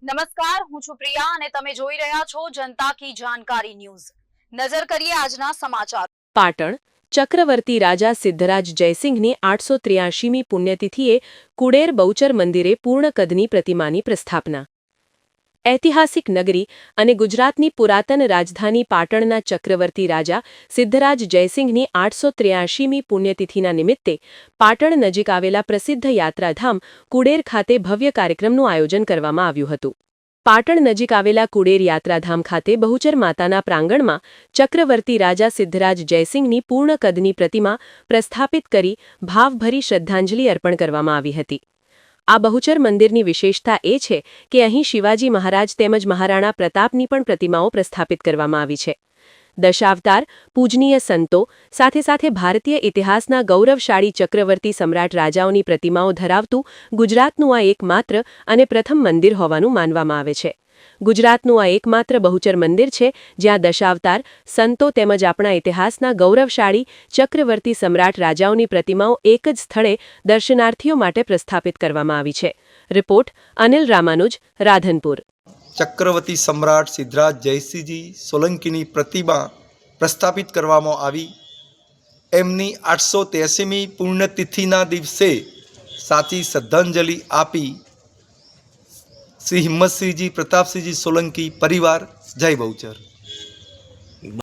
નમસ્કાર, હું છું પ્રિયા અને તમે જોઈ રહ્યા છો જનતા કી જાણકારી ન્યૂઝ। નજર કરીએ આજના સમાચાર। પાટણ ચક્રવર્તી રાજા સિદ્ધરાજ જયસિંહની 883મી પુણ્યતિથિએ કુડેર બહુચર મંદિરે પૂર્ણ કદની પ્રતિમાની પ્રસ્થાપના। ઐતિહાસિક નગરી અને ગુજરાતની પુરાતન રાજધાની પાટણના ચક્રવર્તી રાજા સિદ્ધરાજ જયસિંહની 883મી પુણ્યતિથિના નિમિત્તે પાટણ નજીક આવેલા પ્રસિદ્ધ યાત્રાધામ કુડેર ખાતે ભવ્ય કાર્યક્રમનું આયોજન કરવામાં આવ્યું હતું। પાટણ નજીક આવેલા કુડેર યાત્રાધામ ખાતે બહુચર માતાના પ્રાંગણમાં ચક્રવર્તી રાજા સિદ્ધરાજ જયસિંહની પૂર્ણ કદની પ્રતિમા પ્રસ્થાપિત કરી ભાવભરી શ્રદ્ધાંજલિ અર્પણ કરવામાં આવી હતી। આ બહુચર મંદિરની વિશેષતા એ છે કે અહીં શિવાજી મહારાજ તેમજ મહારાણા પ્રતાપની પણ પ્રતિમાઓ પ્રસ્થાપિત કરવામાં આવી છે। દશાવતાર પૂજનીય સંતો સાથે સાથે ભારતીય ઇતિહાસના ગૌરવશાળી ચક્રવર્તી સમ્રાટ રાજાઓની પ્રતિમાઓ ધરાવતું ગુજરાતનું આ એકમાત્ર અને પ્રથમ મંદિર હોવાનું માનવામાં આવે છે। ગુજરાતનું આ એકમાત્ર બહુચર મંદિર છે જ્યાં દશાવતાર સંતો તેમજ આપણા ઇતિહાસના ગૌરવશાળી ચક્રવર્તી સમ્રાટ રાજાઓની પ્રતિમાઓ એક જ સ્થળે દર્શનાર્થીઓ માટે પ્રસ્થાપિત કરવામાં આવી છે। રિપોર્ટ અનિલ રામાનુજ, રાધનપુર। ચક્રવર્તી સમ્રાટ સિદ્ધરાજ જયસિંહજી સોલંકીની પ્રતિમા પ્રસ્થાપિત કરવામાં આવી। એમની 883મી પુણ્યતિથિના દિવસે સાચી શ્રદ્ધાંજલિ આપી શ્રી હિંમતસિંહજી પ્રતાપસિંહજી સોલંકી પરિવાર। જય બહુચર।